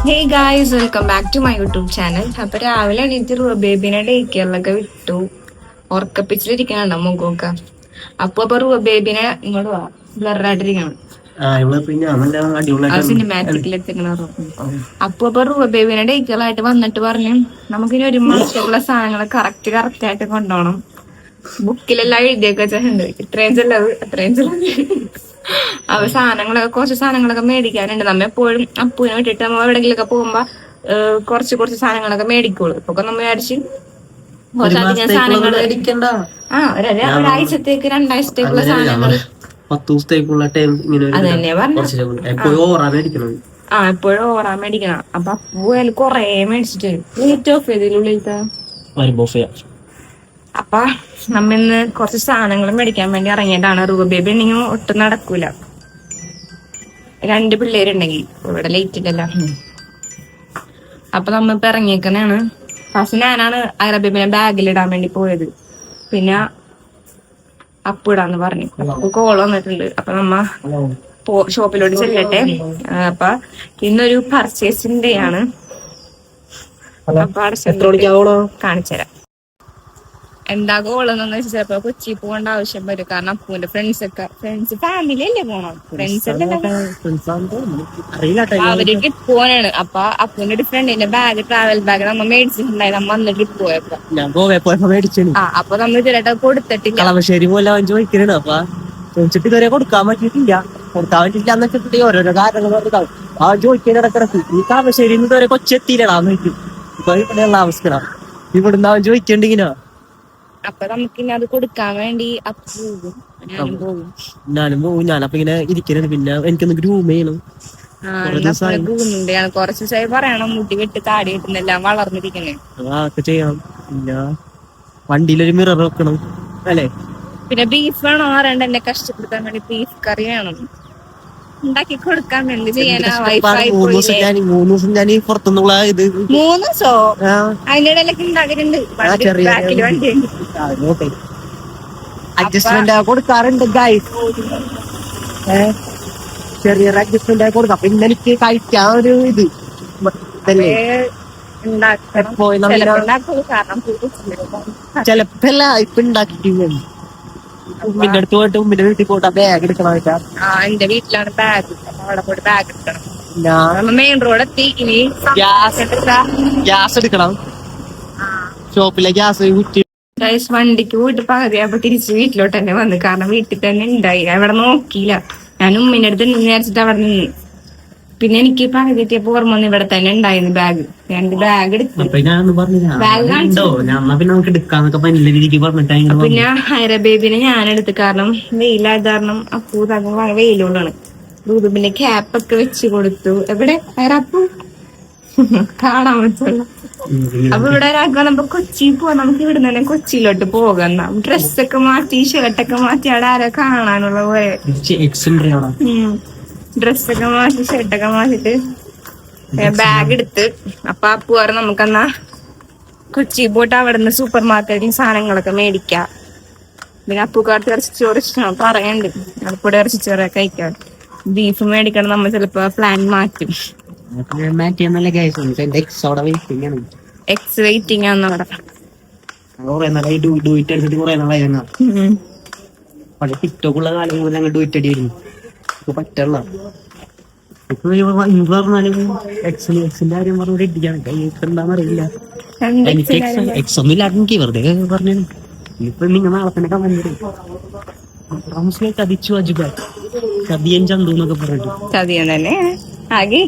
Hey guys, welcome back to my YouTube channel. അപ്പൊ രാവിലെ എണീറ്റ് ബേബിനെ ഡേ കെയറിലൊക്കെ വിട്ടു. ഉറക്കപ്പിച്ചിലിരിക്കണുണ്ടോ മുഖമൊക്കെ. അപ്പൊ ബേബിനെ ഇങ്ങോട്ട് പോവാ ബ്ലറായിട്ടിരിക്കണം. സിനിമാറ്റിക്കിലെത്തിക്കണ അപ്പൊ ബേബിനെ ഡേ കെയറായിട്ട് വന്നിട്ട് പറഞ്ഞു നമുക്കിനി ഒരു മാസത്തേക്കുള്ള സാധനങ്ങൾ കറക്റ്റ് ആയിട്ട് കൊണ്ടുപോകണം. ബുക്കിലെല്ലാം എഴുതിയൊക്കെ വെച്ചിട്ടുണ്ട്. ഇത്രയും ചെലവ് അത്രയും ചെലവ്. അവ കുറച്ച് സാധനങ്ങളൊക്കെ മേടിക്കാനുണ്ട്. നമ്മ എപ്പോഴും അപ്പൂനെ വിട്ടിട്ട് നമ്മ എവിടെയെങ്കിലൊക്കെ പോകുമ്പോ കുറച്ച് സാധനങ്ങളൊക്കെ മേടിക്കുള്ളൂ. ഇപ്പൊ നമ്മ വിചാരിച്ച് കുറച്ചധികം സാധനങ്ങൾ ഒരാഴ്ചത്തേക്ക് 2 ആഴ്ചത്തേക്കുള്ള സാധനങ്ങൾ അതന്നെ പറഞ്ഞു. എപ്പോഴും ഓറാൻ മേടിക്കണം. അപ്പൊ അപ്പൂ കൊറേ മേടിച്ചിട്ട് നെറ്റ് ഓഫ് ചെയ്തില്ലുള്ളിലത്തെ. അപ്പൊ നമ്മിന്ന് കുറച്ച് സാധനങ്ങൾ മേടിക്കാൻ വേണ്ടി ഇറങ്ങിയതാണ്. ബേബി ഉണ്ടെങ്കിൽ ഒട്ടും നടക്കൂല. 2 പിള്ളേരുണ്ടെങ്കിൽ ഇവിടെ ലേറ്റ് ഇല്ലല്ലോ. അപ്പൊ നമ്മിപ്പോ ഇറങ്ങിയേക്കാണ്. ഫസ്റ്റ് ഞാനാണ് ബേബിനെ ബാഗിലിടാൻ വേണ്ടി പോയത്. പിന്നെ അപ്പു ഇടാന്ന് പറഞ്ഞു. അപ്പൊ കോൾ വന്നിട്ടുണ്ട്. അപ്പൊ നമ്മ ഷോപ്പിലോട്ട് ചെല്ലട്ടെ. അപ്പൊ ഇന്നൊരു പർച്ചേസിന്റെ ആണ്. അപ്പൊ കാണിച്ചുതരാം. എന്താ ഗോളെന്നു വെച്ചാൽ ചിലപ്പോ കൊച്ചി പോകേണ്ട ആവശ്യം വരും. കാരണം അപ്പൂന്റെ ഫ്രണ്ട്സ് ഫാമിലി അല്ലേ പോണം. ഫ്രണ്ട്സ് അവര് ട്രിപ്പ് പോകാനാണ്. അപ്പൊ അപ്പൂന്റെ ഒരു ഫ്രണ്ടിന്റെ ട്രാവൽ ബാഗ് നമ്മ മേടിച്ചിട്ടുണ്ടായി. നമ്മ അന്ന് ട്രിപ്പ് പോയപ്പോ അപ്പൊ നമ്മൾ ഇതുവരെ കൊടുത്തിട്ടില്ല. കളമശ്ശേരി പോലെ അവൻ ചോദിക്കണ. അപ്പൊ ചോദിച്ചിട്ട് ഇതുവരെ കൊടുക്കാൻ പറ്റിയിട്ടില്ല എന്ന് വെച്ചിട്ട് ഓരോരോ കാര്യങ്ങൾ അവൻ ചോദിക്കാനിടക്കിടക്ക് ഈ കളമശ്ശേരി ഇതുവരെ കൊച്ചെത്തിയില്ലടാന്ന് ചോദിക്കും. ഇപ്പൊ ഇവിടെയുള്ള അവസ്ഥ ഇവിടുന്ന് അവൻ ചോദിക്കണ്ടിങ്ങനെ. അപ്പൊ നമുക്കിനി അത് കൊടുക്കാൻ വേണ്ടി ഞാനും പോകും. ഞാനപ്പൊ ഇങ്ങനെ ഇരിക്കണത്. പിന്നെ എനിക്കൊന്ന് ഗ്രൂം ചെയ്യണം. കുറച്ച് ദിവസമായി പറയണം. മുടി വെട്ട് താടി വെട്ടുന്നെല്ലാം വളർന്നിരിക്കണേ. അതൊക്കെ ചെയ്യണം. പിന്നെ വണ്ടിയിലൊരു മിറർ വെക്കണം അല്ലേ. പിന്നെ ബീഫ് വേണോ അറിയണ്ട. എന്നെ കഷ്ടപ്പെടുത്താൻ വേണ്ടി ബീഫ് കറി വേണം ഉണ്ടാക്കി കൊടുക്കാൻ വേണ്ടി. 3 ദിവസം ഞാൻ പുറത്തുനിന്നുള്ള ഇത് 3 ദിവസോ അതിന്റെ ഇടയിലൊക്കെ ഉണ്ടാക്കിയിട്ടുണ്ട്. അഡ്ജസ്റ്റ്മെന്റ് കൊടുക്കാറുണ്ട് ഗൈസ്. ചെറിയൊരു അഡ്ജസ്റ്റ്മെന്റ് ആയി കൊടുക്കാം. പിന്നെ എനിക്ക് കഴിക്കാൻ ഒരു ഇത് ചിലപ്പല്ല ഇപ്പൊ ഉണ്ടാക്കിട്ട് ഉമ്മിന്റെ അടുത്ത് പോയിട്ട് ഉമ്മിന്റെ വീട്ടിൽ പോയിട്ട് ബാഗ് എടുക്കണം. എന്റെ വീട്ടിലാണ് ബാഗ്. അവിടെ പോയിട്ട് ബാഗ് എടുക്കണം. മെയിൻ റോഡ് എത്തി. ഇനി ഗ്യാസ് എടുക്കണം. ഷോപ്പിലെ ഗ്യാസ് വണ്ടിക്ക് പോയിട്ട് പകുതിയാകുമ്പോ തിരിച്ച് വീട്ടിലോട്ട് തന്നെ വന്നു. കാരണം വീട്ടിൽ തന്നെ ഉണ്ടായി. അവിടെ നോക്കിയില്ല. ഞാൻ ഉമ്മിന്റെ അടുത്ത് വിചാരിച്ചിട്ട് അവിടെ നിന്ന്. പിന്നെ എനിക്ക് പകുതിയപ്പോ ഓർമ്മ വന്നു ഇവിടെ തന്നെ ഉണ്ടായിരുന്നു ബാഗ്. ഞാൻ ബാഗ് എടുത്തു. പിന്നെ ബേബിനെ ഞാനെടുത്ത്. കാരണം വെയിലായത് കാരണം അപ്പൂ വെയിലുകൊണ്ടാണ്. പിന്നെ ക്യാപ്പൊക്കെ വെച്ച് കൊടുത്തു. എവിടെ അപ്പൂ കാണാൻ പറ്റുള്ളൂ. അപ്പൊ ഇവിടെ നമുക്ക് കൊച്ചി പോവാം. നമുക്ക് ഇവിടെ തന്നെ കൊച്ചിയിലോട്ട് പോകാം. ഡ്രസ്സൊക്കെ മാറ്റി ഷർട്ടൊക്കെ മാറ്റി അവിടെ ആരോ കാണാനുള്ള പോലെ ഡ്രസ്സൊക്കെ മാറ്റി ഷർട്ടൊക്കെ മാറ്റിട്ട് ബാഗ് എടുത്ത്. അപ്പൊ അപ്പു പറഞ്ഞു നമുക്കെന്നാ കൊച്ചി പോയിട്ട് അവിടെ നിന്ന് സൂപ്പർ മാർക്കറ്റിൽ സാധനങ്ങളൊക്കെ മേടിക്കാം. പിന്നെ അപ്പൂക്കാർക്ക് ഇറച്ചിച്ചോറ് ഇഷ്ടമാണ് പറയണ്ട്. അപ്പൂടെ ഇറച്ചിച്ചോറൊക്കെ കഴിക്കാം. ബീഫ് മേടിക്കണം. നമ്മൾ ചിലപ്പോ പ്ലാൻ മാറ്റും. എക്സ് വെയിറ്റിംഗ് ആണ് അവിടെ. ടിക്ടോക്കുള്ള കാലം മുതൽ ഞങ്ങൾ ഡൂറ്റ് അടിയായിരുന്നു. ഇപ്പൊ പറ്റുള്ള പറഞ്ഞാലും എക്സിന്റെ കാര്യം പറഞ്ഞ ഇടിക്കാൻ എന്താണെന്നറിയില്ല. എനിക്ക് എക്സ് ഒന്നും ഇല്ലാതെനിക്ക് വെറുതെ പറഞ്ഞു. ഇപ്പൊ നിങ്ങൾ നാളെ തന്നെ കമന്റ് ചതിച്ചു അജുബ ചതിയൻ ചന്തു എന്നൊക്കെ പറഞ്ഞിട്ട് ചതിയൻ തന്നെ ആകെ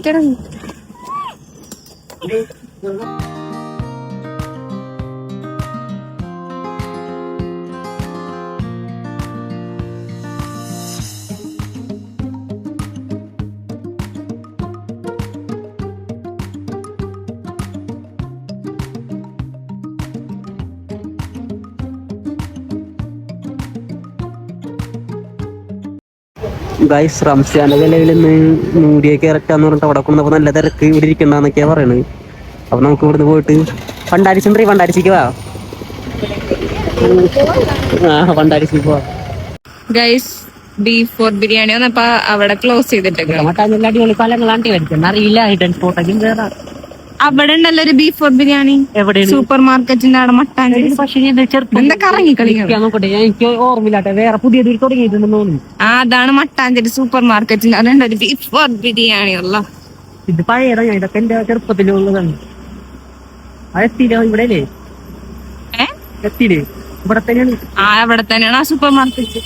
ഗൈസ് റംസാന്റെ വിലയിൽ നിന്ന് മൂടിയൊക്കെ ഇറക്കാന്ന് പറഞ്ഞിട്ട് അവിടെ കൊണ്ടപ്പോ നല്ല തിരക്ക് ഇവിടെ ഇരിക്കണ്ടെന്നൊക്കെയാ പറയണത്. അപ്പൊ നമുക്ക് ഇവിടുന്ന് പോയിട്ട് പണ്ടാരിച്ചിക്ക് പോവാ. ഗൈസ് ബീഫ് ബിരിയാണി വന്നപ്പോ അവിടെ ക്ലോസ് ചെയ്തിട്ടൊക്കെ. മട്ടാഞ്ചേരി അടിപൊളി സ്ഥലങ്ങളാണ്ടി വരുന്നത് അറിയില്ല. ഹിഡൻ സ്പോട്ടൊക്കെ കേറാം. അവിടെ ഉണ്ടല്ലോ ഒരു ബീഫ് ബിരിയാണി എവിടെയാണ്? സൂപ്പർ മാർക്കറ്റിന്റെ അവിടെ മട്ടാഞ്ചേരി. പക്ഷേ ചെറുപ്പം എന്താ കറങ്ങി കളിക്കണം നോക്കട്ടെ, എനിക്ക് ഓർമ്മയില്ലാട്ടെ. വേറെ പുതിയത് തുടങ്ങിയിട്ടുണ്ടെന്ന് തോന്നുന്നു. അതാണ് മട്ടാഞ്ചേരി സൂപ്പർ മാർക്കറ്റിന്റെ അവിടെ ഉണ്ട് ഒരു ബീഫ് ബിരിയാണി ഉള്ള. ഇത് പഴയതാ. ഞാൻ ഇതൊക്കെ എന്റെ ചെറുപ്പത്തിലുള്ളതാണ്. അത് എത്തിയില്ല ഇവിടെ അല്ലേ? എത്തിയില്ലേ? ഇവിടെ തന്നെയാണ്. അവിടെ തന്നെയാണ് ആ സൂപ്പർ മാർക്കറ്റ്.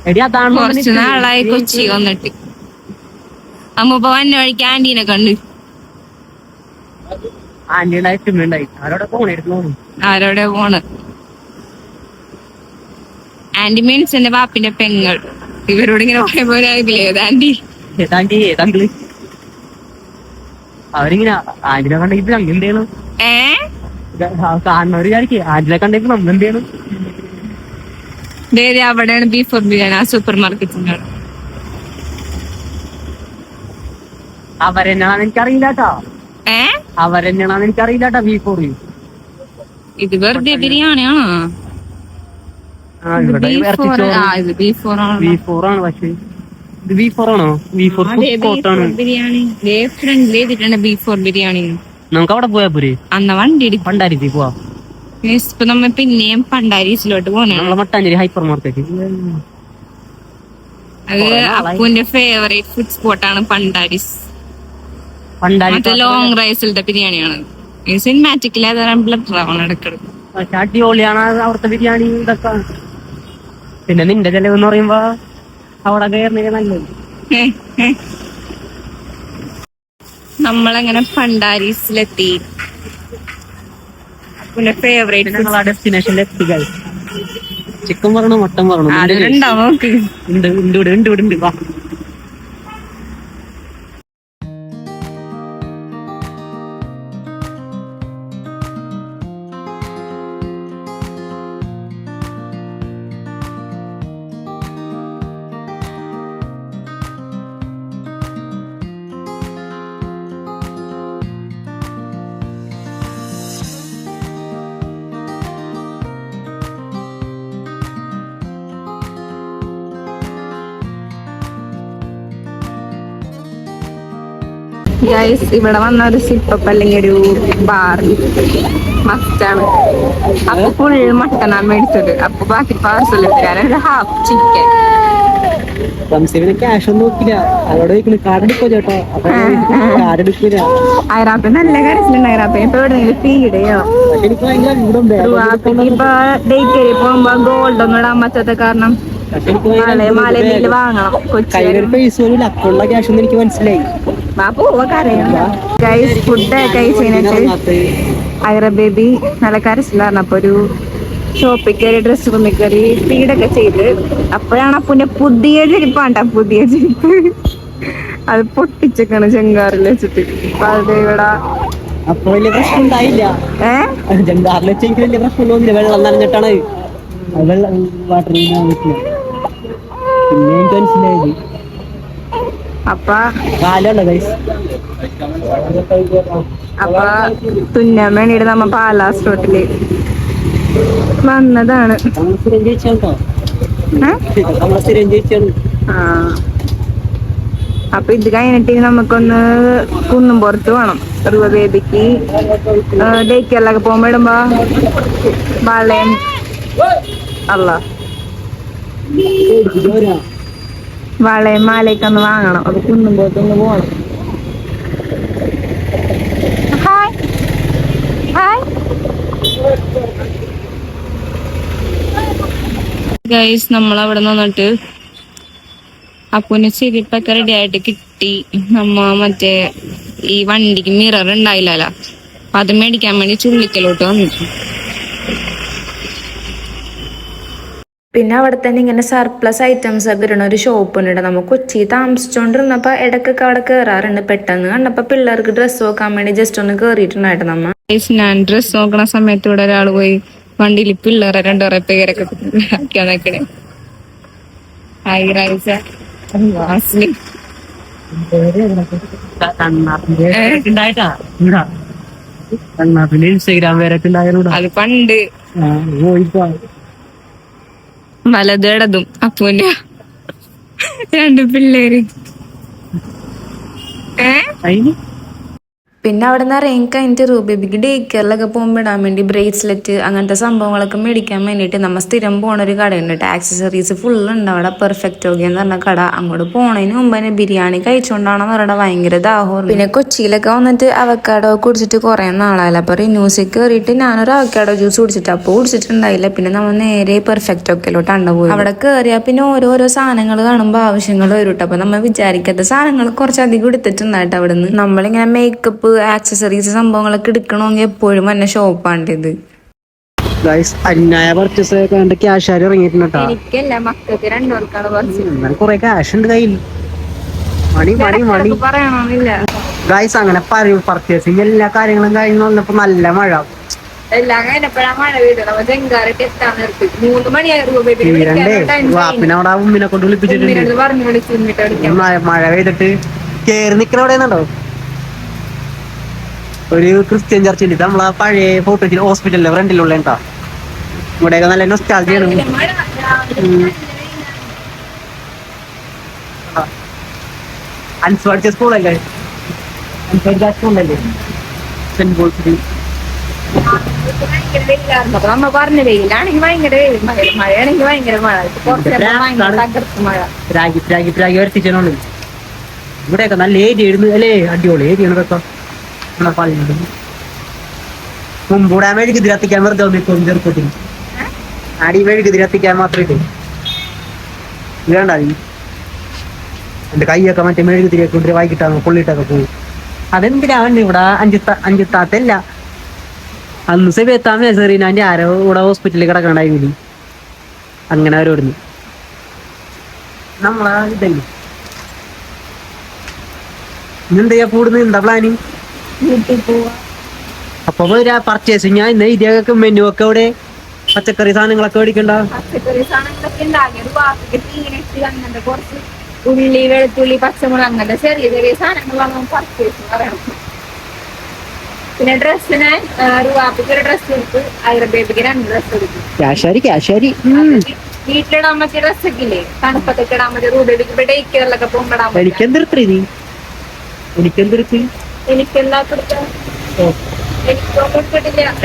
എടി അതാണ് കുറച്ച് നാളായി കൊച്ചി വന്നിട്ട്. അമ്മ വന്ന വഴിക്ക് ആന്റീനെ കണ്ട്. ആന്റി ഉണ്ടായി, ചുമ്മുണ്ടായി. ആരോടെ പോണായിരുന്നു. ആരോടെ പോണ്? ആന്റി മീൻസ് എന്റെ ബാപ്പിന്റെ പെങ്ങൾ. ഇവരോട് ഇങ്ങനെ പറയുമ്പോഴാകില്ലേ ആന്റി ഏതാണ്ടി ഏതാങ്കിള് അവരിങ്ങനെ ആന്റിനെ കണ്ടെങ്കിൽ ഞങ്ങൾ എന്ത് ചെയ്യണം? കാണുന്നവര് വിചാരിക്കും ആന്റിനെ കണ്ടെങ്കിൽ നമ്മൾ എന്ത് ചെയ്യണം? അവിടെയാണ് ബീഫ് ബിരിയാണി ആ സൂപ്പർ മാർക്കറ്റിന്റെ. അവരെന്നാണെന്ന് എനിക്കറിയില്ലാട്ടോ. അവരെന്നാണെന്ന് എനിക്കറിയില്ലാട്ടോ. ബീഫ് ഇത് വെറുതെ ബിരിയാണിയാണോ? ആണ്. പക്ഷേ ഇത് ബീഫോറാണോ? ബിരിയാണി ഫ്രണ്ടിൽ ചെയ്തിട്ടുണ്ട് ബീഫ് ബിരിയാണി. നമുക്ക് അവിടെ പോയാ പോരെ? അന്ന വണ്ടി പണ്ടാരി പോവാ. ഇപ്പൊ നമ്മ പിന്നെയും പണ്ടാരീസിലോട്ട് പോണേ. നമ്മളെ മട്ടാഞ്ചേരി ഹൈപ്പർ മാർക്കറ്റ്. അത് അപ്പുവിന്റെ ഫേവറേറ്റ് ഫുഡ് സ്പോട്ടാണ് പണ്ടാരിസ്. പണ്ടാരി ലോങ് റൈസിലത്തെ ബിരിയാണിയാണ്. സിനിമാറ്റിക്കിൽ ബ്ലഡ് ഇടക്കിടക്ക്. പക്ഷെ അടിപൊളിയാണ് അവിടുത്തെ ബിരിയാണി. ഇതൊക്കെ പിന്നെ നിന്റെ ചെലവെന്ന് പറയുമ്പോ അവിടെ കയറുന്ന നല്ലത്. നമ്മളങ്ങനെ പണ്ടാരീസിലെത്തി. പിന്നെ ഫേവറേറ്റ് ഡെസ്റ്റിനേഷനിൽ എത്തിക്കുക. ചിക്കൻ പറയണോ മട്ടൻ പറയണോ? ഉണ്ട് ഉണ്ട് ഉണ്ട് ഉണ്ട് ഉണ്ട്. വാ. ഗൈസ്, ഇവിടെ വന്ന ഒരു സിപ്പപ്പ് അല്ലെങ്കിൽ ഒരു ബാർ മസ്റ്റാണ്. അപ്പൊ ഫുൾ മട്ടനാണ് മേടിച്ചത്. അപ്പൊ ബാക്കി പാർസൽ എടുക്കാനൊരു ഹാഫ് ചിക്കൻ. ക്യാഷ് ഒന്നും നോക്കില്ല. അവരോട് കാർഡ് എടുക്കോ ചേട്ടാ? കാർഡ് എടുക്കില്ല. ഐറാപ്പ നല്ല കരച്ചിലുണ്ട്. ഐറാപ്പിന് ഇപ്പൊ എവിടെയെങ്കിലും ഫീഡയോ എനിക്ക് ഭയങ്കര ഇപ്പൊ ഡേറ്റ് പോകുമ്പോ ഗോൾഡ് ഒന്നും ഇടാൻ പറ്റാത്ത കാരണം മാലയിൽ വാങ്ങണം. അക്കൗണ്ടിലെ ക്യാഷ് ഒന്നും എനിക്ക് മനസ്സിലായി. ഫുഡ് കഴിച്ചിട്ട് ഐറ ബേബി നല്ല കരച്ചിലായിരുന്നു. അപ്പൊ ഒരു ഷോപ്പിൽ കയറി ഡ്രസ് റൂമിൽ കയറി ഫീഡൊക്കെ ചെയ്ത് അപ്പോഴാണ് അപ്പുന്റെ പുതിയ ചെരുപ്പാണ്ട പുതിയ ചെരുപ്പ് അത് പൊട്ടിച്ചേക്കാണ് ചെങ്കാറിൽ വെച്ചിട്ട്. അപ്പൊ അത് ഇവിടെ അപ്പൊ വലിയ പ്രശ്നം ഉണ്ടായില്ല. ചെങ്കാറിൽ വെച്ചെങ്കിൽ വലിയ പ്രശ്നമൊന്നുമില്ല. വെള്ളം നനഞ്ഞിട്ടാണ് വെള്ളം വാട്ടർ പിന്നെ എനിക്ക് മനസ്സിലായത്. അപ്പൊ തുന്നാൻ വേണ്ടിട്ട് നമ്മ പാലാസ് റോട്ടില് വന്നതാണ്. അപ്പൊ ഇത് കഴിഞ്ഞിട്ട് നമുക്കൊന്ന് കുന്നുംപുറത്ത് വേണം. റുവ ബേബിക്ക് ഡേക്കറിലൊക്കെ പോകുമ്പോ ഇടുമ്പോ വളയം വളയും മാലയൊക്കെ ഒന്ന് വാങ്ങണം. അപ്പൊ കുന്നുംപുറത്തൊന്ന് പോണം. ഗൈസ്, നമ്മളവിടെ നിന്നിട്ട് അപ്പൂന് ചെരുപ്പൊക്കെ റെഡി ആയിട്ട് കിട്ടി. നമ്മ മറ്റേ ഈ വണ്ടിക്ക് മിറർ ഉണ്ടായില്ലല്ലോ, അപ്പൊ അത് മേടിക്കാൻ വേണ്ടി ചുള്ളിക്കലോട്ട് വന്നിട്ടു. പിന്നെ അവിടെ തന്നെ ഇങ്ങനെ സർപ്ലസ് ഐറ്റംസ് ഒക്കെ ഇടുന്ന ഒരു ഷോപ്പ് ഉണ്ട്. നമുക്ക് കൊച്ചി താമസിച്ചോണ്ടിരുന്നപ്പോ ഇടക്കൊക്കെ അവിടെ കേറാറുണ്ട്. പെട്ടെന്ന് കണ്ടപ്പോ പിള്ളേർക്ക് ഡ്രസ്സ് നോക്കാൻ വേണ്ടി ജസ്റ്റ് ഒന്ന് കേറിയിട്ടുണ്ടായിട്ട് നമ്മ. ഞാൻ ഡ്രസ്സ് നോക്കണ സമയത്ത് ഇവിടെ ഒരാൾ പോയി വണ്ടിയിൽ പിള്ളേരെ രണ്ടോറെ പേരൊക്കെ ആക്കിയാ. ഇൻസ്റ്റാഗ്രാം വരെ അത് പണ്ട്. വലത് ഇടതും അപ്പൂന്റെ 2 പിള്ളേര്. അതിന് പിന്നെ അവിടെ നിന്ന് ഇറങ്ങി കഴിഞ്ഞിട്ട് റൂബേബിക്ക് ഡേ കെയറിലൊക്കെ പോകുമ്പോൾ ഇടാൻ വേണ്ടി ബ്രേസ്ലെറ്റ് അങ്ങനത്തെ സംഭവങ്ങളൊക്കെ മേടിക്കാൻ വേണ്ടിയിട്ട് നമ്മൾ സ്ഥിരം പോണ ഒരു കടയുണ്ട് കേട്ടോ. ആക്സസറീസ് ഫുള്ളുണ്ട് അവിടെ. പെർഫെക്റ്റ് ഓക്കെ എന്ന് പറഞ്ഞ കട. അങ്ങോട്ട് പോണതിന് മുമ്പ് തന്നെ ബിരിയാണി കഴിച്ചുകൊണ്ടാണെന്ന് പറഞ്ഞാൽ ഭയങ്കര ദാഹം. പിന്നെ കൊച്ചിയിലൊക്കെ വന്നിട്ട് അവക്കാടോ കുടിച്ചിട്ട് കുറേ നാളായില്ല. അപ്പോൾ റിന്യൂസിൽ കയറിയിട്ട് ഞാനൊരു അവക്കാടോ ജ്യൂസ് കുടിച്ചിട്ട് അപ്പോൾ കുടിച്ചിട്ടുണ്ടായില്ല. പിന്നെ നമ്മൾ നേരെ പെർഫെക്റ്റ് ഒക്കെയിലോട്ടാണ് പോയി. അവിടെ കയറിയാൽ പിന്നെ ഓരോരോ സാധനങ്ങൾ കാണുമ്പോൾ ആവശ്യങ്ങൾ വരും കേട്ടോ. അപ്പോൾ നമ്മൾ വിചാരിക്കാത്ത സാധനങ്ങൾ കുറച്ചധികം എടുത്തിട്ടുണ്ടായിട്ട് അവിടെ നിന്ന്. നമ്മളിങ്ങനെ മേക്കപ്പ് ആക്സസറീസ് സംഭവങ്ങളൊക്കെ എടുക്കണമെങ്കിൽ എപ്പോഴും തന്നെ ഷോപ്പാണിത്. അന്യായ പർച്ചേസ് കണ്ട് ക്യാഷ് ആര് ഇറങ്ങിയിട്ടുണ്ടോ? എനിക്കല്ല, മക്കൾക്ക് 2 പേർക്കാണ് പറിച്ചത്. കൊറേ ക്യാഷ് ഉണ്ട് കയ്യിൽ. മണി പറയണമെന്നില്ല. ഗൈസ് അങ്ങനെ പർച്ചേസിങ് എല്ലാ കാര്യങ്ങളും കഴിഞ്ഞ് വന്നപ്പോ നല്ല മഴ. എല്ലാം കഴിഞ്ഞപ്പോഴാണ് മഴ പെയ്തത്. നമ്മൾ ചെങ്കാറിട്ട് എത്താൻ നിർത്തി. 3 മണിയായിരുന്നു. വാപ്പിനെ അവിടെ ഉമ്മിനെ കൊണ്ട് വിളിപ്പിച്ചിട്ടുണ്ട്. പറഞ്ഞു വിളിച്ചു മഴ പെയ്തിട്ട് കേറി നിക്കണ എവിടെയാണോ ഒരു ക്രിസ്ത്യൻ ചർച്ച് ഉണ്ട്. നമ്മളെ പഴയ ഫോട്ടോ ഹോസ്പിറ്റലിലെ ഫ്രണ്ടിലുള്ള കേട്ടോ. ഇവിടെയൊക്കെ നല്ല നൊസ്റ്റാൾജിയാണ്. അൻസ്വാടിച്ച സ്കൂളല്ലേ? സ്കൂളല്ലേ സെന്റ് പോൾസ്. അപ്പൊ നമ്മ പറഞ്ഞ വെയിലാണെങ്കിൽ ഭയങ്കര വെയിൽ, മഴയാണെങ്കിൽ ഭയങ്കര മഴ. മഴ പ്രാഗി വരുത്തിച്ചോണ്ട് ഇവിടെയൊക്കെ നല്ല ഏരിയ ഇടുന്നു അല്ലേ? അടിപൊളി ഏരിയ ഇതൊക്കെ. മുമ്പൂടെ മെഴുകുതിരി കത്തിക്കാൻ വെറുതെ വന്നിപ്പോ ചെറുപ്പത്തിന് അടി മെഴുകുതിരി കത്തിക്കാൻ മാത്രമേ വേണ്ട. എന്റെ കൈയൊക്കെ മറ്റേ മെഴുകുതിരിയൊക്കെ കൊണ്ട് വൈകിട്ടാണ് പൊള്ളിട്ടൊക്കെ പോകും. അതെന്തിനാണ് ഇവിടെ അഞ്ചത്താത്തല്ല അന്ന് സെബേത്താമ സെറീനാന്റെ ആരോ ഇവിടെ ഹോസ്പിറ്റലിൽ കിടക്കണ്ടായിരുന്നു. അങ്ങനെ അവരോടുന്നു നമ്മളാ ഇതല്ലേ. ഇന്നെന്താ കൂടുന്നത്? എന്താ പ്ലാനിങ്? അപ്പൊ പർച്ചേസിങ് ഞാൻ ഇന്ന് ഇതൊക്കെ മെനു ഒക്കെ ഇവിടെ പച്ചക്കറി സാധനങ്ങളൊക്കെ മേടിക്കണ്ട. പച്ചക്കറി സാധനങ്ങളൊക്കെ അങ്ങനത്തെ കുറച്ച് ഉള്ളി, വെളുത്തുള്ളി, പച്ചമുളക് അങ്ങനത്തെ ചെറിയ ചെറിയ സാധനങ്ങളാണ് പർച്ചേസ് പറയണം. പിന്നെ ഡ്രസ്സിന് റുവാപ്പിക്ക് ഒരു ഡ്രസ്സ് എടുത്ത്, ഐറ ബേബിക്ക് 2 ഡ്രസ്സ് എടുക്കും. ക്യാഷാരി വീട്ടിലിടാൻ പറ്റിയ ഡ്രസ്സൊക്കെ ഇല്ലേ, തണുപ്പത്തൊക്കെ ഇടാൻ പറ്റിയ. റൂബേബിക്ക് ഇവിടെ ഡേ കെയറിലൊക്കെ പോകുമ്പോഴാൻ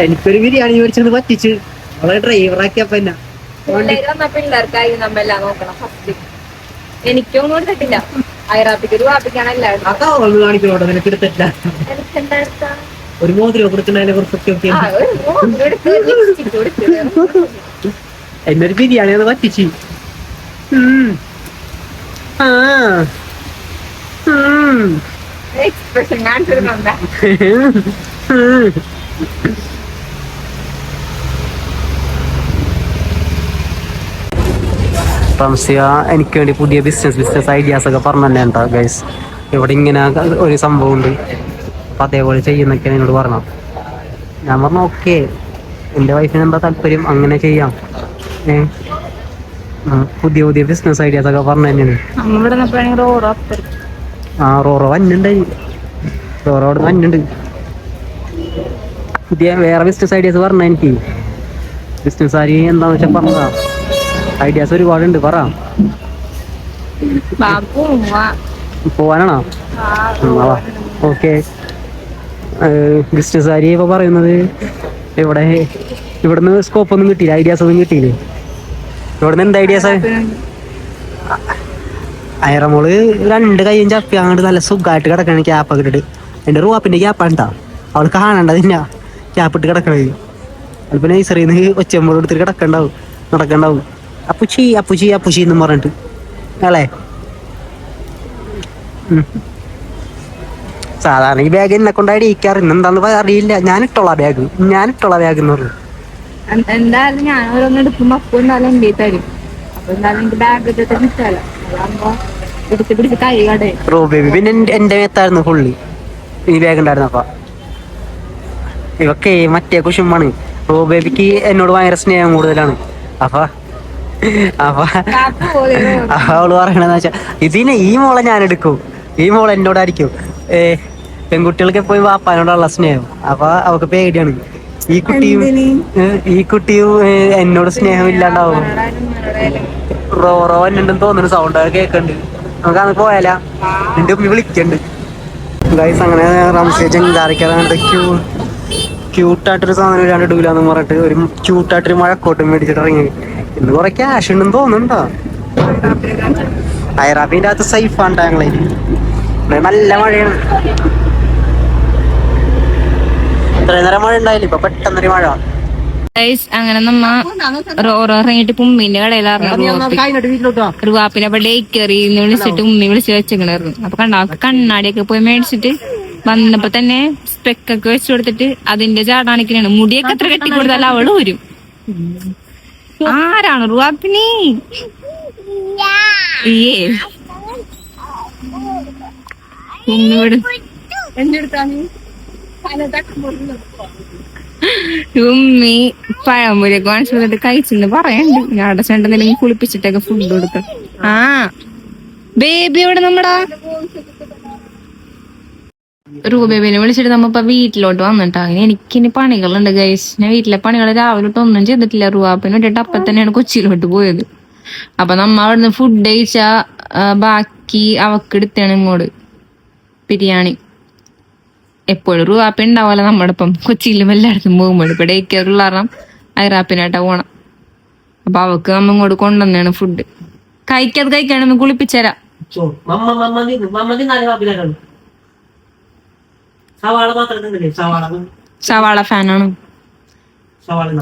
എനിക്കൊരു ബിരിയാണി മേടിച്ചത് പറ്റിച്ച് അവളെ ഡ്രൈവറാക്കിയപ്പോ പിള്ളേർക്കായി നമ്മെല്ലാം നോക്കണം. ഫസ്റ്റ് എനിക്കൊന്നും കൊടുത്തിട്ടില്ല. ഐറാപ്പിക്ക് റുവാപ്പിക്കാണ് എല്ലാവരും. കാണിക്കണോട്ടോ നിനക്ക് എടുത്തിട്ടില്ല. ഒരു മോതിരം കൊടുക്കണതിനെ കുറിച്ചൊക്കെ എന്നൊരു ബിരിയാണി അത് പറ്റിച്ച്. എക്സ്പ്രഷൻ കാണിച്ചിരുന്നുണ്ടാ. റംസിയ എനിക്ക് വേണ്ടി പുതിയ ബിസിനസ് ഐഡിയാസ് ഒക്കെ പറഞ്ഞു തന്നെ ഉണ്ടോ ഗൈസ്. ഇവിടെ ഇങ്ങനെ ഒരു സംഭവം ഉണ്ട്, അപ്പം അതേപോലെ ചെയ്യുന്നൊക്കെ എന്നോട് പറഞ്ഞു. ഞാൻ പറഞ്ഞു ഓക്കെ, എൻ്റെ വൈഫിന് എന്താ താല്പര്യം അങ്ങനെ ചെയ്യാം. പുതിയ പുതിയ ബിസിനസ് ഐഡിയാസ് ഒക്കെ പറഞ്ഞു തന്നെയാണ്. റോറോ വന്നുണ്ടായി, റോറോട് വന്നുണ്ട്. പുതിയ വേറെ ബിസിനസ് ഐഡിയാസ് പറഞ്ഞ എനിക്ക്. ബിസിനസ് ആര് എന്താന്ന് വെച്ചാൽ പറഞ്ഞതാ. ഐഡിയാസ് ഒരുപാടുണ്ട്, പറ. പോവാനാണോ? ഓക്കെ. ബിസിനസ് ആര് ഇപ്പൊ പറയുന്നത് ഇവിടുന്ന് സ്കോപ്പ് ഒന്നും കിട്ടിയില്ല, ഐഡിയാസ് ഒന്നും കിട്ടിയില്ലേ? ഇവിടുന്ന് എന്ത് ഐഡിയാസ്? അയറമോള് 2 കൈയും ചപ്പി അങ്ങോട്ട് നല്ല സുഖമായിട്ട് കിടക്കണ ക്യാപ്പൊക്കെ ഇട്ടിട്ട്. എൻ്റെ റൂപ്പിന്റെ ക്യാപ്പാണ്ടാ, അവൾ കാണണ്ടതില്ല ക്യാപ്പിട്ട് കിടക്കണത്. അതിപ്പോ നൈസറിന്ന് ഒച്ചമ്പോട് എടുത്തിട്ട് നടക്കണ്ടാവും. അപ്പുച്ചി എന്നും പറഞ്ഞിട്ട് അല്ലേ. സാധാരണ ഈ ബാഗ് എന്നെ കൊണ്ടായി ഇരിക്കാറ്. ഇന്നെന്താന്ന് അറിയില്ല. ഞാനിട്ടോളാ ബാഗ് എന്ന് പറഞ്ഞു. എന്തായാലും ഞാൻ ഓരോന്ന് എടുക്കുമ്പോ അപ്പൊ എന്തായാലും എന്റെ തരും. അപ്പൊ എന്തായാലും എനിക്ക് ബാഗ് ഇട്ടിട്ട് കിട്ടാലോ. പിടിച്ച് കൈ കടേ. റൂബേബി പിന്നെ എന്റെ മേത്തായിരുന്നു ഫുള്ളി ഈ ബാഗ് ഉണ്ടായിരുന്നപ്പ. ഇവക്കെ മറ്റേ കുശുമ്പാണ്. റൂബേബിക്ക് എന്നോട് ഭയങ്കര സ്നേഹം കൂടുതലാണ്. അപ്പൊ അവള് പറയണെന്ന് വെച്ചാ ഈ മോളെ ഞാൻ എടുക്കും, ഈ മോളെ എന്നോടായിരിക്കും. പെൺകുട്ടികൾക്ക് എപ്പോഴും വാപ്പാനോടുള്ള സ്നേഹം. അപ്പൊ അവക്ക് പേടിയാണ്. ഈ കുട്ടിയും എന്നോട് സ്നേഹമില്ലാണ്ടാവും. റോ എന്നുണ്ടെന്ന് തോന്നുന്നു, സൗണ്ട് കേൾക്കുന്നുണ്ട്. നമുക്ക് അന്ന് പോയാലാ? എന്റെ ഉമ്മി വിളിക്കണ്ട് ഗൈസ്. അങ്ങനെ റംസേ ചെങ്കാറിക്കാതെ ക്യൂട്ടായിട്ടൊരു സാധനം ഇല്ലാണ്ട് ഇടൂലെന്ന് പറഞ്ഞിട്ട് ഒരു ക്യൂട്ടായിട്ടൊരു മഴക്കോട്ടും മേടിച്ചിട്ട് ഇറങ്ങി. ഇന്ന് കുറെ ക്യാഷ് ഉണ്ടെന്ന് തോന്നുന്നുണ്ടോ? ഐറാബിന്റെ അകത്ത് സേഫാണ് ഞങ്ങളെ. നല്ല മഴയാണ്. ഇത്രയും നേരം മഴ ഉണ്ടായില്ല, ഇപ്പൊ പെട്ടെന്നൊരു മഴ. അങ്ങനെ നമ്മ ഇറങ്ങിയിട്ട് ഉമ്മീന്റെ കടയിലായിരുന്നു. റുവാപ്പിനെ അപ്പൊ ഡേക്കറിന്ന് വിളിച്ചിട്ട് ഉമ്മി വിളിച്ച് വെച്ചിട്ടുണ്ടായിരുന്നു. അപ്പൊ കണ്ണാടിയൊക്കെ പോയി മേടിച്ചിട്ട് വന്നപ്പോ തന്നെ സ്പെക്കൊക്കെ വെച്ച് കൊടുത്തിട്ട് അതിന്റെ ചാടാണിക്കാണ്. മുടിയൊക്കെ എത്ര കെട്ടി കൊടുത്താൽ അവള് വരും. ആരാണ് റുവാപ്പിനി? ഉമ്മി പഴംപൊരിയൊക്കെ വാങ്ങിച്ചു വന്നിട്ട് കഴിച്ചെന്ന് പറയണ്ട്. ഞാൻ അവിടെ ചെണ്ടെന്തെങ്കിലും കുളിപ്പിച്ചിട്ടൊക്കെ ഫുഡ് കൊടുക്കാം. ആ ബേബി എവിടെ നമ്മടാ റൂബേബിനെ വിളിച്ചിട്ട് നമ്മ ഇപ്പൊ വീട്ടിലോട്ട് വന്നിട്ടാ. എനിക്കിനി പണികളുണ്ട് ഗൈസ്. ഞാൻ വീട്ടിലെ പണികൾ രാവിലെ തൊട്ട് ഒന്നും ചെയ്തിട്ടില്ല. റുവാപ്പിന് വേണ്ടിട്ട് അപ്പൊ തന്നെയാണ് കൊച്ചിയിലോട്ട് പോയത്. അപ്പൊ നമ്മ അവിടുന്ന് ഫുഡ് കഴിച്ചാ ബാക്കി അവക്ക് എടുത്താണ് ഇങ്ങോട്ട് ബിരിയാണി. എപ്പോഴും റുവാപ്പ ഉണ്ടാവല്ലോ നമ്മുടെ ഒപ്പം. കൊച്ചിയിലും എല്ലായിടത്തും പോകുമ്പോൾ ഇപ്പൊ ഡേക്കറുള്ള കാരണം ഐറാപ്പിനായിട്ടാ പോണം. അപ്പൊ അവക്ക് നമ്മ ഇങ്ങോട്ട് കൊണ്ടുവന്നാണ് ഫുഡ്. കഴിക്കാണെന്ന് കുളിപ്പിച്ചരാ. സവാള ഫാനാണ്.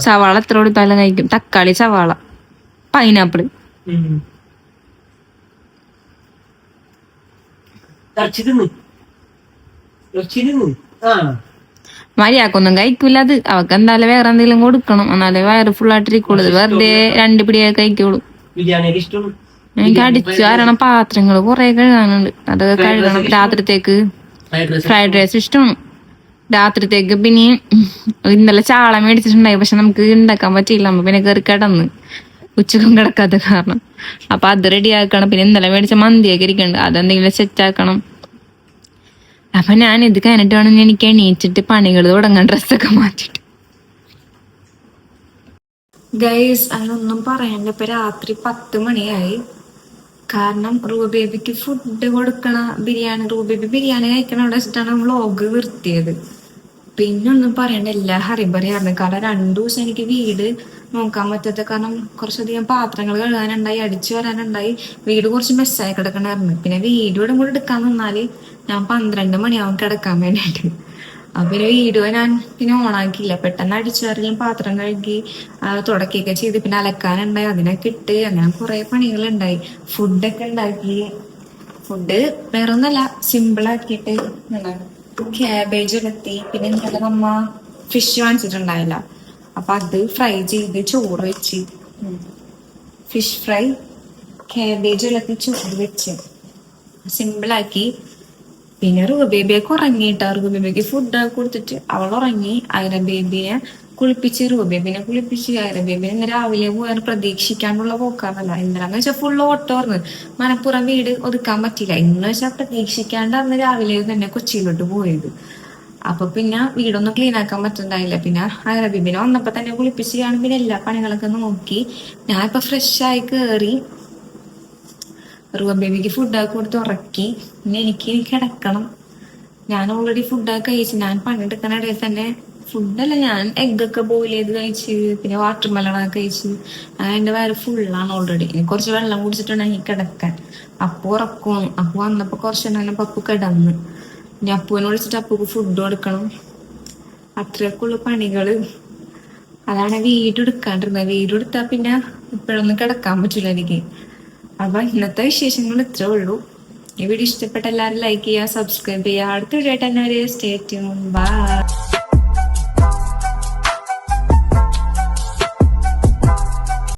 സവാള എത്ര കൊടുത്താലും കഴിക്കും. തക്കാളി, സവാള, പൈനാപ്പിള്. മര്യാദക്കൊന്നും കഴിക്കൂല അത്. അവക്ക് എന്തായാലും വേറെ എന്തെങ്കിലും കൊടുക്കണം, എന്നാലേ വയറ് ഫുള്ളായിട്ടിരിക്കുള്ളൂ. വെറുതെ 2 പിടിയൊക്കെ കഴിക്കുള്ളൂ. എനിക്ക് അടിച്ചു കാരണം പാത്രങ്ങൾ കുറെ കഴുകാനുണ്ട്. അതൊക്കെ കഴുകണം. രാത്രിത്തേക്ക് ഫ്രൈഡ് റൈസ് ഇഷ്ടമാണ്. രാത്രിത്തേക്ക് പിന്നെ ഇന്നലെ ചാള മേടിച്ചിട്ടുണ്ടായി. പക്ഷെ നമുക്ക് ഉണ്ടാക്കാൻ പറ്റിയില്ല. നമ്മ പിന്നെ കയറി കിടന്ന് ഉച്ചക്കും കിടക്കാത്ത കാരണം. അപ്പൊ അത് റെഡി ആക്കണം. പിന്നെ ഇന്നലെ മേടിച്ച മന്തിയൊക്കെ ഇരിക്കണ്ട്, അതെന്തെങ്കിലും സെറ്റ് ആക്കണം. അപ്പൊ ഞാൻ ഇത് കഴിഞ്ഞിട്ട് വേണം എനിക്ക് എണീച്ചിട്ട് പണികൾ തുടങ്ങാൻ. ഡ്രസ്സൊക്കെ മാറ്റിട്ട് ഗൈസ്. അതിനൊന്നും പറയണ്ട. ഇപ്പൊ രാത്രി 10 മണിയായി. കാരണം റൂബേബിക്ക് ഫുഡ് കൊടുക്കണ റൂബേബി ബിരിയാണി കഴിക്കണ അവിടെ വെച്ചിട്ടാണ് വ്ളോഗ് നിർത്തിയത്. പിന്നെ ഒന്നും പറയണ്ട, എല്ലാ ഹറിബറിയായിരുന്നു. കാരണം 2 ദിവസം എനിക്ക് വീട് നോക്കാൻ പറ്റാത്ത കാരണം കുറച്ചധികം പാത്രങ്ങൾ കഴുകാനുണ്ടായി, അടിച്ചു വരാനുണ്ടായി. വീട് കുറച്ച് മെസ്സായി കിടക്കണായിരുന്നു. പിന്നെ വീഡിയോ കൂടെ എടുക്കാൻ നിന്നാല് ഞാൻ 12 മണിയാവും കിടക്കാൻ വേണ്ടിയിട്ട്. അപ്പൊ പിന്നെ വീഡിയോ ഞാൻ പിന്നെ ഓണാക്കിയില്ല. പെട്ടെന്ന് അടിച്ചു വരലും പാത്രം കഴുകി തുടക്കുകയൊക്കെ ചെയ്ത് പിന്നെ അലക്കാനുണ്ടായി, അതിനൊക്കെ ഇട്ട് അങ്ങനെ കുറെ പണികളുണ്ടായി. ഫുഡൊക്കെ ഉണ്ടാക്കി. ഫുഡ് വേറെ ഒന്നല്ല, സിമ്പിളാക്കിയിട്ട് ക്യാബേജ് ഉലത്തി. പിന്നെ ഇന്നലെ നമ്മ ഫിഷ് വാങ്ങിച്ചിട്ടുണ്ടായില്ല, അപ്പൊ അത് ഫ്രൈ ചെയ്ത് ചോറ് വെച്ച്. ഫിഷ് ഫ്രൈ, ക്യാബേജ് ഉലത്തി ചോറ് വെച്ച് സിമ്പിളാക്കി. പിന്നെ റൂബേബിയൊക്കെ ഉറങ്ങിയിട്ടാ. റൂബേബിക്ക് ഫുഡ് കൊടുത്തിട്ട് അവൾ ഉറങ്ങി. ഐറബേബിനെ കുളിപ്പിച്ച് റൂബേബിനെ കുളിപ്പിച്ച്. ഐറബേബിനെ ഇന്ന് രാവിലെ പോയാൽ പ്രതീക്ഷിക്കാനുള്ള പോക്കാന്നല്ല. ഇന്നലെന്ന് വെച്ചാൽ ഫുള്ള് ഓട്ടോർന്ന്. മനപ്പുറം വീട് ഒതുക്കാൻ പറ്റില്ല. ഇന്ന് വെച്ചാൽ പ്രതീക്ഷിക്കാണ്ട് അന്ന് രാവിലെ തന്നെ കൊച്ചിയിലോട്ട് പോയത്. അപ്പൊ പിന്നെ വീടൊന്നും ക്ലീൻ ആക്കാൻ പറ്റുന്നുണ്ടായില്ല. പിന്നെ ഐറബേബിനെ വന്നപ്പോ തന്നെ കുളിപ്പിച്ച് കാണും. പിന്നെ എല്ലാ പണികളൊക്കെ നോക്കി ഞാൻ ഇപ്പൊ ഫ്രഷ് ആയി കേറി ബേബിക്ക് ഫുഡൊക്കെ കൊടുത്ത് ഉറക്കി. പിന്നെ എനിക്ക് കിടക്കണം. ഞാൻ ഓൾറെഡി ഫുഡൊക്കെ കഴിച്ചു. ഞാൻ പണിയെടുക്കാനിടയിൽ തന്നെ ഫുഡല്ല, ഞാൻ എഗ്ഗൊക്കെ ബോയിൽ ചെയ്ത് കഴിച്ച്. പിന്നെ വാട്ടർ മെലണൊക്കെ കഴിച്ച്. എന്റെ വയറ് ഫുള്ളാണ് ഓൾറെഡി. ഇനി കുറച്ച് വെള്ളം കുടിച്ചിട്ടുണ്ടെങ്കിൽ കിടക്കാൻ. അപ്പു ഉറക്കും. അപ്പു വന്നപ്പോ കുറച്ചെണ്ണം പപ്പു കിടന്ന്. ഇനി അപ്പുവിനെ വിളിച്ചിട്ട് അപ്പുക്ക് ഫുഡ് കൊടുക്കണം. അത്രയൊക്കെ ഉള്ള പണികള്. അതാണ് വീഡിയോ എടുക്കാണ്ടിരുന്നത്. വീഡിയോ എടുത്താൽ പിന്നെ ഇപ്പോഴൊന്നും കിടക്കാൻ പറ്റില്ല എനിക്ക്. അപ്പൊ ഇന്നത്തെ വിശേഷങ്ങൾ ഇത്രേ ഉള്ളൂ. ഈ വീഡിയോ ഇഷ്ടപ്പെട്ട എല്ലാവരും ലൈക്ക് ചെയ്യുക, സബ്സ്ക്രൈബ് ചെയ്യുക. അടുത്ത വീഡിയോ ആയിട്ട് തന്നെ സ്റ്റേ ട്യൂൺ. ബൈ.